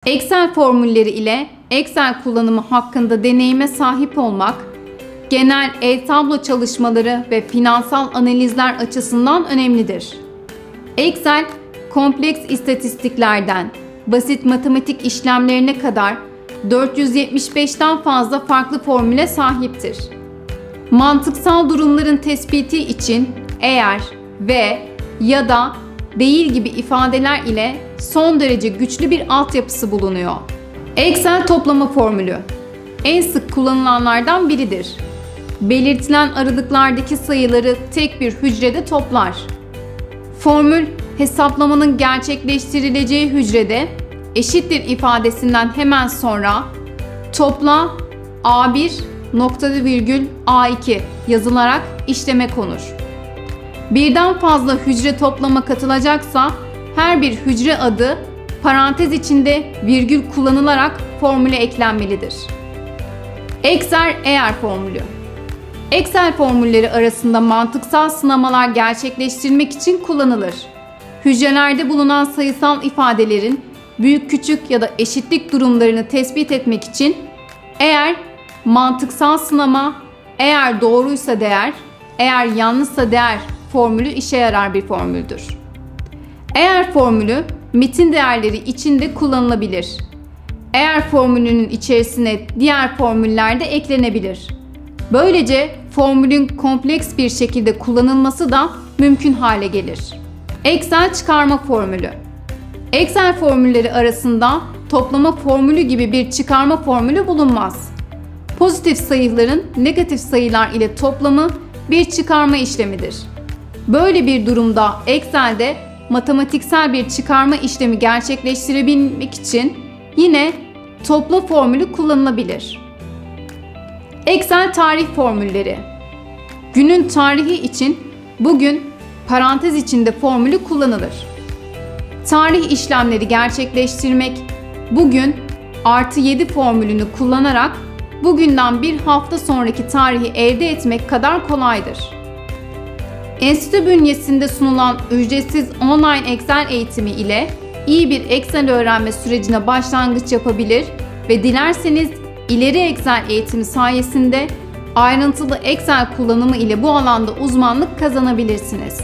Excel formülleri ile Excel kullanımı hakkında deneyime sahip olmak, genel e-tablo çalışmaları ve finansal analizler açısından önemlidir. Excel, kompleks istatistiklerden basit matematik işlemlerine kadar 475'ten fazla farklı formüle sahiptir. Mantıksal durumların tespiti için eğer, ve ya da değil gibi ifadeler ile son derece güçlü bir altyapısı bulunuyor. Excel toplama formülü en sık kullanılanlardan biridir. Belirtilen aralıklardaki sayıları tek bir hücrede toplar. Formül, hesaplamanın gerçekleştirileceği hücrede eşittir ifadesinden hemen sonra topla A1 noktalı virgül A2 yazılarak işleme konur. Birden fazla hücre toplama katılacaksa her bir hücre adı parantez içinde virgül kullanılarak formüle eklenmelidir. Excel eğer formülü. Excel formülleri arasında mantıksal sınamalar gerçekleştirmek için kullanılır. Hücrelerde bulunan sayısal ifadelerin büyük küçük ya da eşitlik durumlarını tespit etmek için eğer mantıksal sınama, eğer doğruysa değer, eğer yanlışsa değer formülü işe yarar bir formüldür. Eğer formülü metin değerleri içinde kullanılabilir. Eğer formülünün içerisine diğer formüller de eklenebilir. Böylece formülün kompleks bir şekilde kullanılması da mümkün hale gelir. Excel çıkarma formülü. Excel formülleri arasında toplama formülü gibi bir çıkarma formülü bulunmaz. Pozitif sayıların negatif sayılar ile toplamı bir çıkarma işlemidir. Böyle bir durumda Excel'de matematiksel bir çıkarma işlemi gerçekleştirebilmek için yine topla formülü kullanılabilir. Excel tarih formülleri. Günün tarihi için bugün parantez içinde formülü kullanılır. Tarih işlemleri gerçekleştirmek bugün +7 formülünü kullanarak bugünden bir hafta sonraki tarihi elde etmek kadar kolaydır. Enstitü bünyesinde sunulan ücretsiz online Excel eğitimi ile iyi bir Excel öğrenme sürecine başlangıç yapabilir ve dilerseniz ileri Excel eğitimi sayesinde ayrıntılı Excel kullanımı ile bu alanda uzmanlık kazanabilirsiniz.